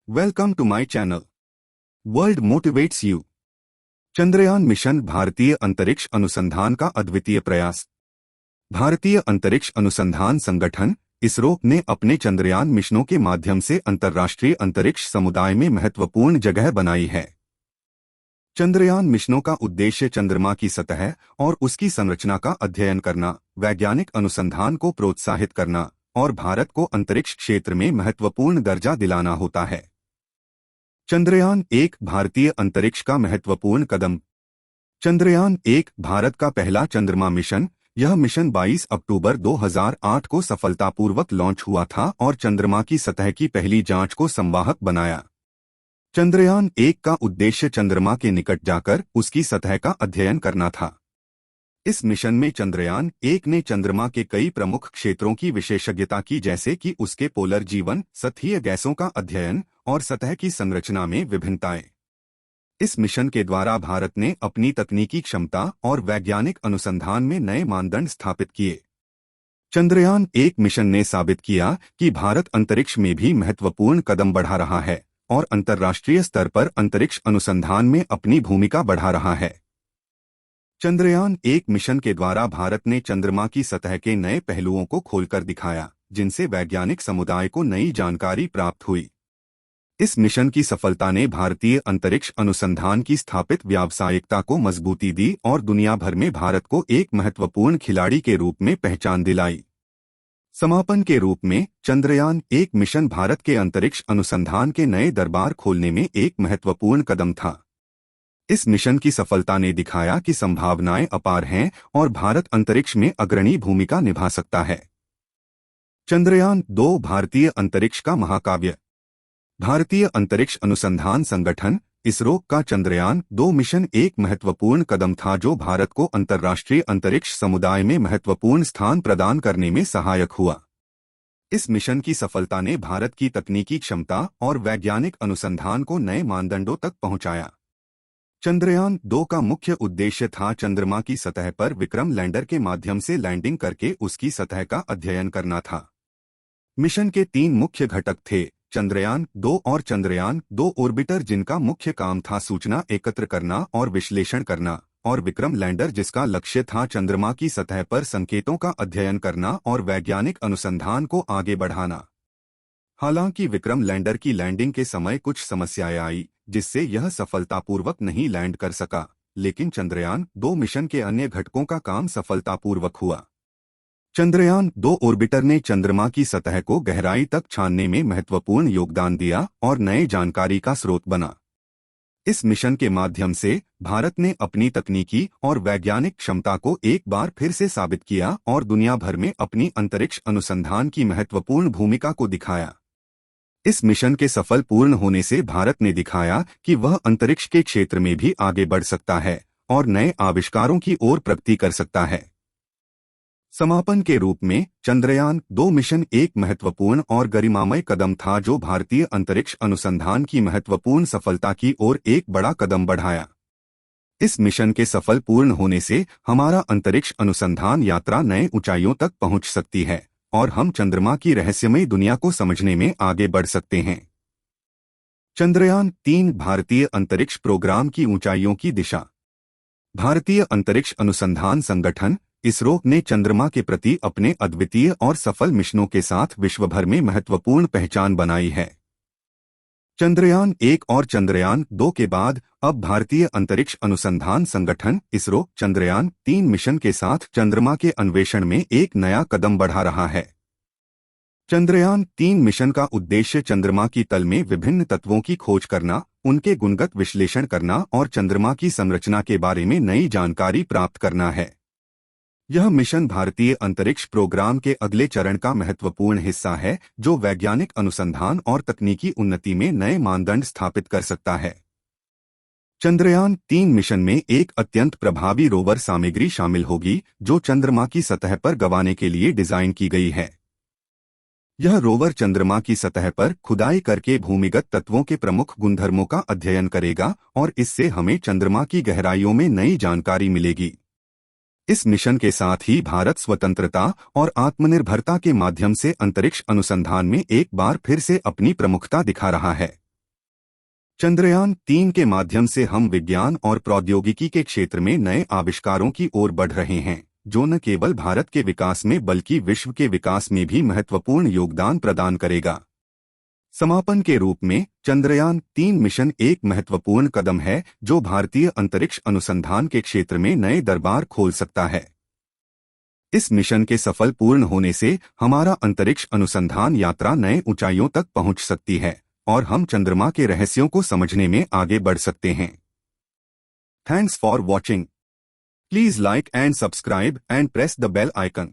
Welcome to my channel. World motivates you. Chandrayaan mission भारतीय अंतरिक्ष अनुसंधान का अद्वितीय प्रयास। भारतीय अंतरिक्ष अनुसंधान संगठन इसरो ने अपने चंद्रयान मिशनों के माध्यम से अंतर्राष्ट्रीय अंतरिक्ष समुदाय में महत्वपूर्ण जगह बनाई है। चंद्रयान मिशनों का उद्देश्य चंद्रमा की सतह और उसकी संरचना का अध्ययन करना, वैज्ञानिक अनुसंधान को प्रोत्साहित करना और भारत को अंतरिक्ष क्षेत्र में महत्वपूर्ण दर्जा दिलाना होता है। चंद्रयान एक भारतीय अंतरिक्ष का महत्वपूर्ण कदम। चंद्रयान एक भारत का पहला चंद्रमा मिशन। यह मिशन 22 अक्टूबर 2008 को सफलतापूर्वक लॉन्च हुआ था और चंद्रमा की सतह की पहली जांच को संवाहक बनाया। चंद्रयान एक का उद्देश्य चंद्रमा के निकट जाकर उसकी सतह का अध्ययन करना था। इस मिशन में चंद्रयान एक ने चंद्रमा के कई प्रमुख क्षेत्रों की विशेषज्ञता की, जैसे कि उसके पोलर जीवन, सतहीय गैसों का अध्ययन और सतह की संरचना में विभिन्नताएं। इस मिशन के द्वारा भारत ने अपनी तकनीकी क्षमता और वैज्ञानिक अनुसंधान में नए मानदंड स्थापित किए। चंद्रयान एक मिशन ने साबित किया कि भारत अंतरिक्ष में भी महत्वपूर्ण कदम बढ़ा रहा है और अंतर्राष्ट्रीय स्तर पर अंतरिक्ष अनुसंधान में अपनी भूमिका बढ़ा रहा है। चंद्रयान एक मिशन के द्वारा भारत ने चंद्रमा की सतह के नए पहलुओं को खोलकर दिखाया, जिनसे वैज्ञानिक समुदाय को नई जानकारी प्राप्त हुई। इस मिशन की सफलता ने भारतीय अंतरिक्ष अनुसंधान की स्थापित व्यावसायिकता को मजबूती दी और दुनिया भर में भारत को एक महत्वपूर्ण खिलाड़ी के रूप में पहचान दिलाई। समापन के रूप में चंद्रयान एक मिशन भारत के अंतरिक्ष अनुसंधान के नए दरबार खोलने में एक महत्वपूर्ण कदम था। इस मिशन की सफलता ने दिखाया कि संभावनाएं अपार हैं और भारत अंतरिक्ष में अग्रणी भूमिका निभा सकता है। चंद्रयान दो भारतीय अंतरिक्ष का महाकाव्य। भारतीय अंतरिक्ष अनुसंधान संगठन इसरो का चंद्रयान दो मिशन एक महत्वपूर्ण कदम था, जो भारत को अंतर्राष्ट्रीय अंतरिक्ष समुदाय में महत्वपूर्ण स्थान प्रदान करने में सहायक हुआ। इस मिशन की सफलता ने भारत की तकनीकी क्षमता और वैज्ञानिक अनुसंधान को नए मानदंडों तक पहुंचाया। चंद्रयान दो का मुख्य उद्देश्य था चंद्रमा की सतह पर विक्रम लैंडर के माध्यम से लैंडिंग करके उसकी सतह का अध्ययन करना था। मिशन के 3 मुख्य घटक थे, चंद्रयान दो और चंद्रयान दो ऑर्बिटर, जिनका मुख्य काम था सूचना एकत्र करना और विश्लेषण करना, और विक्रम लैंडर, जिसका लक्ष्य था चंद्रमा की सतह पर संकेतों का अध्ययन करना और वैज्ञानिक अनुसंधान को आगे बढ़ाना। हालांकि विक्रम लैंडर की लैंडिंग के समय कुछ समस्याएं आई, जिससे यह सफलतापूर्वक नहीं लैंड कर सका, लेकिन चंद्रयान दो मिशन के अन्य घटकों का काम सफलतापूर्वक हुआ। चंद्रयान दो ऑर्बिटर ने चंद्रमा की सतह को गहराई तक छानने में महत्वपूर्ण योगदान दिया और नए जानकारी का स्रोत बना। इस मिशन के माध्यम से भारत ने अपनी तकनीकी और वैज्ञानिक क्षमता को एक बार फिर से साबित किया और दुनिया भर में अपनी अंतरिक्ष अनुसंधान की महत्वपूर्ण भूमिका को दिखाया। इस मिशन के सफल पूर्ण होने से भारत ने दिखाया कि वह अंतरिक्ष के क्षेत्र में भी आगे बढ़ सकता है और नए आविष्कारों की ओर प्रगति कर सकता है। समापन के रूप में चंद्रयान दो मिशन एक महत्वपूर्ण और गरिमामय कदम था, जो भारतीय अंतरिक्ष अनुसंधान की महत्वपूर्ण सफलता की ओर एक बड़ा कदम बढ़ाया। इस मिशन के सफल पूर्ण होने से हमारा अंतरिक्ष अनुसंधान यात्रा नए ऊंचाइयों तक पहुंच सकती है और हम चंद्रमा की रहस्यमयी दुनिया को समझने में आगे बढ़ सकते हैं। चंद्रयान 3 भारतीय अंतरिक्ष प्रोग्राम की ऊंचाइयों की दिशा। भारतीय अंतरिक्ष अनुसंधान संगठन इसरो ने चंद्रमा के प्रति अपने अद्वितीय और सफल मिशनों के साथ विश्व भर में महत्वपूर्ण पहचान बनाई है। चंद्रयान एक और चंद्रयान दो के बाद अब भारतीय अंतरिक्ष अनुसंधान संगठन इसरो चंद्रयान 3 मिशन के साथ चंद्रमा के अन्वेषण में एक नया कदम बढ़ा रहा है। चंद्रयान 3 मिशन का उद्देश्य चंद्रमा की तल में विभिन्न तत्वों की खोज करना, उनके गुणगत विश्लेषण करना और चंद्रमा की संरचना के बारे में नई जानकारी प्राप्त करना है। यह मिशन भारतीय अंतरिक्ष प्रोग्राम के अगले चरण का महत्वपूर्ण हिस्सा है, जो वैज्ञानिक अनुसंधान और तकनीकी उन्नति में नए मानदंड स्थापित कर सकता है। चंद्रयान 3 मिशन में एक अत्यंत प्रभावी रोवर सामग्री शामिल होगी, जो चंद्रमा की सतह पर गवाने के लिए डिजाइन की गई है। यह रोवर चंद्रमा की सतह पर खुदाई करके भूमिगत तत्वों के प्रमुख गुणधर्मों का अध्ययन करेगा और इससे हमें चंद्रमा की गहराइयों में नई जानकारी मिलेगी। इस मिशन के साथ ही भारत स्वतंत्रता और आत्मनिर्भरता के माध्यम से अंतरिक्ष अनुसंधान में एक बार फिर से अपनी प्रमुखता दिखा रहा है। चंद्रयान-3 के माध्यम से हम विज्ञान और प्रौद्योगिकी के क्षेत्र में नए आविष्कारों की ओर बढ़ रहे हैं, जो न केवल भारत के विकास में बल्कि विश्व के विकास में भी महत्वपूर्ण योगदान प्रदान करेगा। समापन के रूप में चंद्रयान-3 मिशन एक महत्वपूर्ण कदम है जो भारतीय अंतरिक्ष अनुसंधान के क्षेत्र में नए दरबार खोल सकता है। इस मिशन के सफल पूर्ण होने से हमारा अंतरिक्ष अनुसंधान यात्रा नए ऊंचाइयों तक पहुंच सकती है और हम चंद्रमा के रहस्यों को समझने में आगे बढ़ सकते हैं। Thanks for watching. Please like and subscribe and press the bell icon.